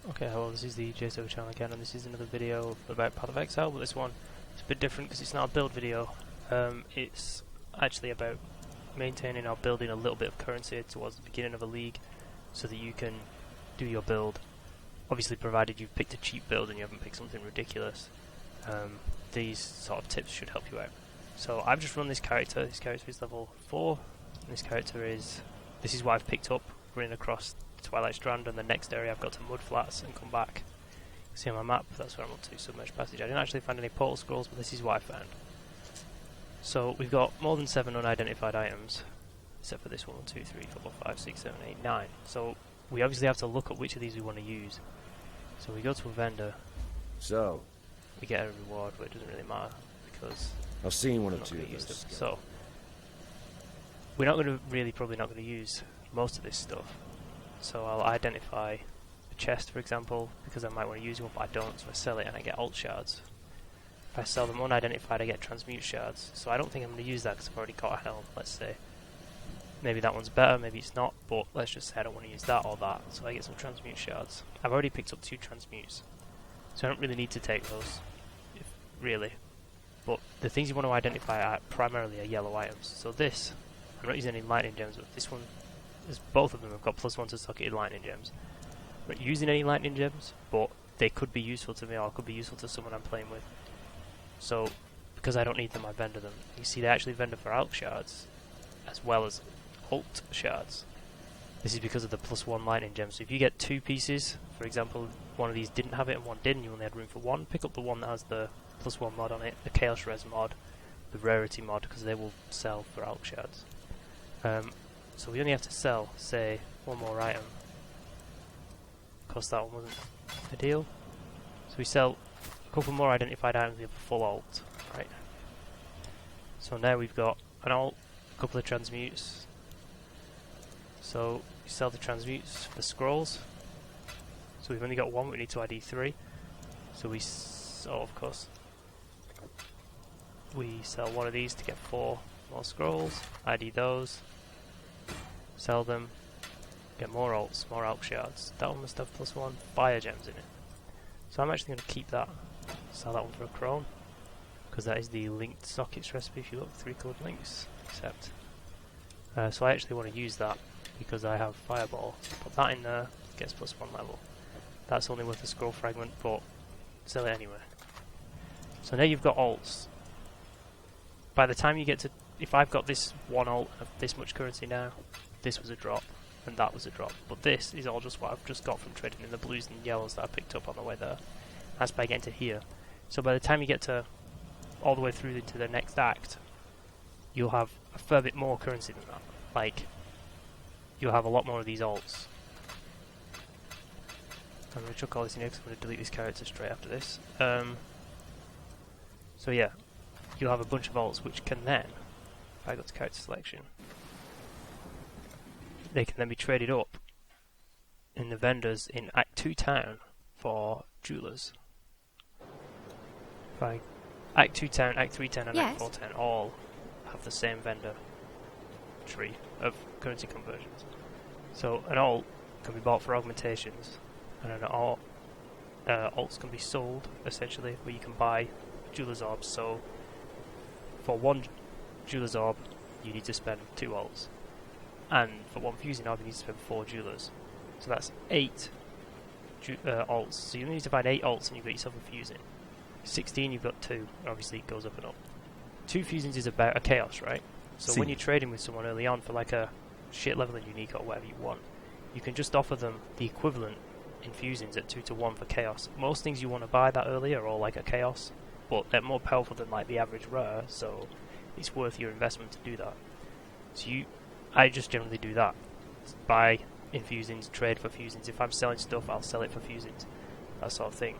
Okay, hello, this is the JSO channel again, and this is another video about Path of Exile, but this one is a bit different because it's not a build video. It's actually about maintaining or building a little bit of currency towards the beginning of a league so that you can do your build. Obviously provided you've picked a cheap build and you haven't picked something ridiculous. These sort of tips should help you out. So I've just run this character is level 4, and this is what I've picked up running across Twilight Strand, and the next area I've got to Mud Flats and come back. See on my map, that's where I'm up to, Submerged Passage. I didn't actually find any portal scrolls, but this is what I found. So we've got more than 7 unidentified items, except for this 1, 2, 3, 4, 5, 6, 7, 8, 9. So we obviously have to look at which of these we want to use. So we go to a vendor. So we get a reward, but it doesn't really matter because I've seen one or I'm not two going of to use those. them. So we're not going to probably not going to use most of this stuff. So I'll identify a chest, for example, because I might want to use one, but I don't, so I sell it and I get alt shards. If I sell them unidentified, I get transmute shards. So I don't think I'm going to use that because I've already caught a helm, let's say. Maybe that one's better, maybe it's not, but let's just say I don't want to use that or that, so I get some transmute shards. I've already picked up 2 transmutes, so I don't really need to take those, really. But the things you want to identify are primarily yellow items. So this, I'm not using any lightning gems, but this one, both of them have got +1 to socketed lightning gems. I'm not using any lightning gems, but they could be useful to me or could be useful to someone I'm playing with. So, because I don't need them, I vendor them. You see, they actually vendor for alt shards, as well as alt shards. This is because of the +1 lightning gems. So if you get 2 pieces, for example, one of these didn't have it and one did, and you only had room for one, pick up the one that has the +1 mod on it, the Chaos Res mod, the Rarity mod, because they will sell for alt shards. So we only have to sell, say, one more item. Of course that one wasn't ideal. So we sell a couple more identified items, we have a full alt, right? So now we've got an alt, a couple of transmutes. So we sell the transmutes for scrolls. So we've only got one, we need to ID 3. So of course, we sell one of these to get 4 more scrolls, ID those, sell them, get more alts, more alt shards. That one must have +1 fire gems in it. So I'm actually going to keep that, sell that one for a crone, because that is the linked sockets recipe if you look, 3 code links, accept. So I actually want to use that because I have fireball. Put that in there, gets +1 level. That's only worth a scroll fragment, but sell it anyway. So now you've got alts. By the time you get to, if I've got this one alt of this much currency now, this was a drop, and that was a drop. But this is all just what I've just got from trading in the blues and yellows that I picked up on the way there. That's by getting to here. So by the time you get to all the way through into the next act, you'll have a fair bit more currency than that. Like, you'll have a lot more of these alts. I'm going to chuck all this in here because I'm going to delete this character straight after this. So yeah, you'll have a bunch of alts which can then, if I go to character selection, they can then be traded up in the vendors in Act 2 town for jewelers. Act 2 town, Act 3 town and Act 4 town all have the same vendor tree of currency conversions. So an alt can be bought for augmentations, and an alt, alts can be sold essentially, where you can buy jeweler's orbs. So for 1 jeweler's orb you need to spend 2 alts, and for 1 fusing orb you need to spend 4 jewelers. So that's 8 alts. So you need to find 8 alts and you've got yourself a fusing. 16 you've got 2, obviously it goes up and up. 2 fusings is about a chaos, right? So when you're trading with someone early on for like a shit level and unique or whatever you want, you can just offer them the equivalent in fusings at 2 to 1 for chaos. Most things you want to buy that early are all like a chaos, but they're more powerful than like the average rare, so it's worth your investment to do that. So I just generally do that. Buy in fusings, trade for fusings. If I'm selling stuff, I'll sell it for fusings. That sort of thing.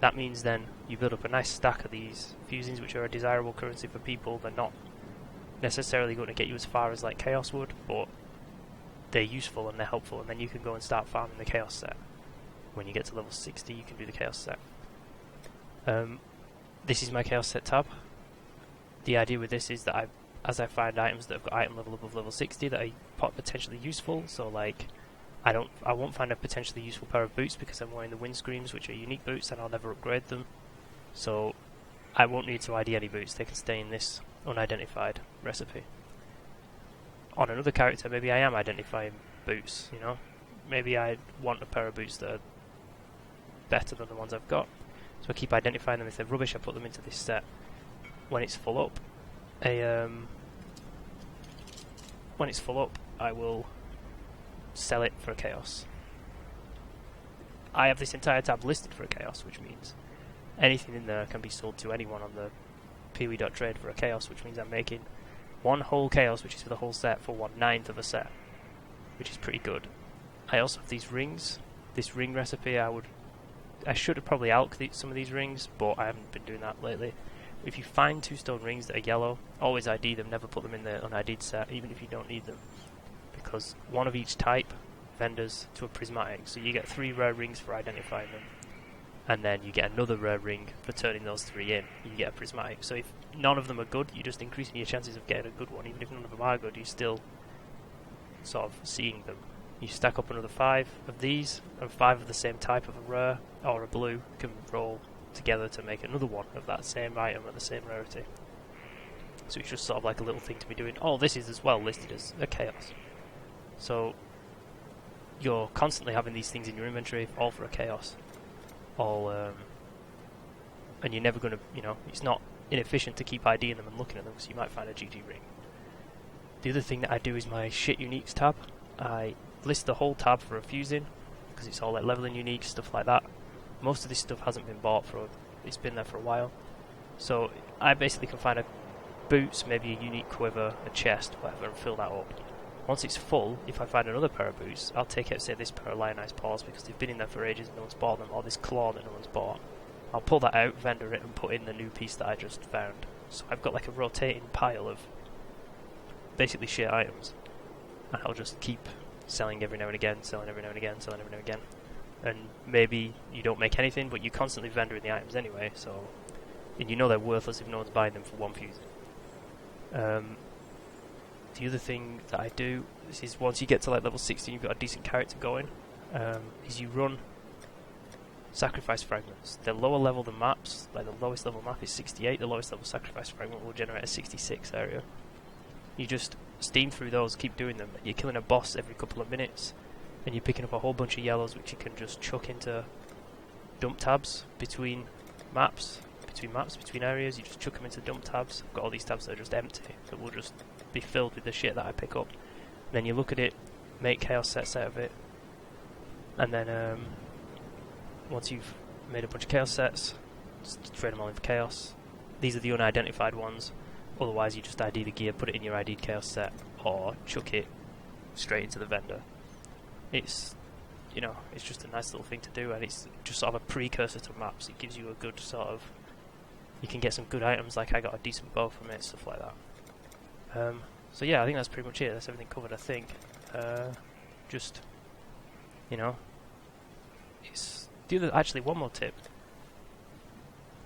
That means then you build up a nice stack of these fusings, which are a desirable currency for people. They're not necessarily going to get you as far as like chaos would, but they're useful and they're helpful, and then you can go and start farming the chaos set. When you get to level 60 you can do the chaos set. This is my chaos set tab. The idea with this is that as I find items that have got item level above level 60 that are potentially useful, so like I won't find a potentially useful pair of boots because I'm wearing the windscreens, which are unique boots, and I'll never upgrade them. So I won't need to ID any boots. They can stay in this unidentified recipe. On another character, maybe I am identifying boots. You know, maybe I want a pair of boots that are better than the ones I've got. So I keep identifying them. If they're rubbish, I put them into this set. When it's full up, I will sell it for a chaos. I have this entire tab listed for a chaos, which means anything in there can be sold to anyone on the PoE.trade for a chaos, which means I'm making one whole chaos, which is for the whole set, for 1/9 of a set, which is pretty good. I also have these rings. This ring recipe, I should have probably alked some of these rings, but I haven't been doing that lately. If you find 2 stone rings that are yellow, always ID them, never put them in the unID'd set, even if you don't need them. Because one of each type vendors to a prismatic, so you get 3 rare rings for identifying them, and then you get another rare ring for turning those 3 in. You get a prismatic. So if none of them are good, you're just increasing your chances of getting a good one. Even if none of them are good, you're still sort of seeing them. You stack up another 5 of these, and 5 of the same type of a rare or a blue can roll together to make another one of that same item at the same rarity. So it's just sort of like a little thing to be doing. Oh, this is as well listed as a chaos. So you're constantly having these things in your inventory, all for a chaos. And you're never going to, it's not inefficient to keep IDing them and looking at them, because you might find a GG ring. The other thing that I do is my shit uniques tab. I list the whole tab for refusing, because it's all like leveling unique, stuff like that. Most of this stuff hasn't been bought it's been there for a while. So I basically can find a boots, maybe a unique quiver, a chest, whatever, and fill that up. Once it's full, if I find another pair of boots, I'll take out, say, this pair of lionized paws because they've been in there for ages and no one's bought them, or this claw that no one's bought. I'll pull that out, vendor it, and put in the new piece that I just found. So I've got like a rotating pile of basically shit items, and I'll just keep selling every now and again, selling every now and again, selling every now and again. And maybe you don't make anything, but you're constantly vendoring the items anyway, so, and you know they're worthless if no one's buying them for 1 fusing. The other thing that I do, this is once you get to like level 16, you've got a decent character going, is you run sacrifice fragments. They're lower level than maps, like the lowest level map is 68, the lowest level sacrifice fragment will generate a 66 area. You just steam through those, keep doing them, and you're killing a boss every couple of minutes, and you're picking up a whole bunch of yellows which you can just chuck into dump tabs between areas. You just chuck them into dump tabs. I've got all these tabs that are just empty, that will just be filled with the shit that I pick up. And then you look at it, make chaos sets out of it, and then once you've made a bunch of chaos sets, just trade them all in for chaos. These are the unidentified ones. Otherwise you just ID the gear, put it in your ID'd chaos set, or chuck it straight into the vendor. It's it's just a nice little thing to do, and it's just sort of a precursor to maps. It gives you a good sort of, you can get some good items, like I got a decent bow from it, stuff like that. So yeah, I think that's pretty much it. That's everything covered, I think. Actually, one more tip.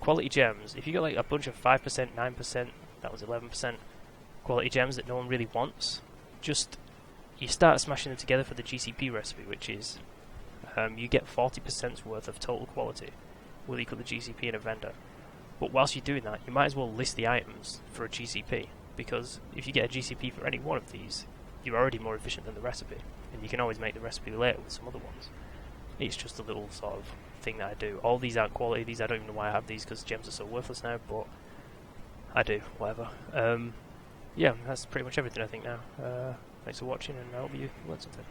Quality gems. If you got like a bunch of 5%, 9%, that was 11% quality gems that no one really wants, you start smashing them together for the GCP recipe, which is you get 40% worth of total quality will equal the GCP in a vendor. But whilst you're doing that, you might as well list the items for a GCP, because if you get a GCP for any one of these, you're already more efficient than the recipe, and you can always make the recipe later with some other ones. It's just a little sort of thing that I do. All these aren't quality. These, I don't even know why I have these, because gems are so worthless now, but I do, whatever. Yeah, that's pretty much everything I think now. Thanks for watching, and I hope you learned something.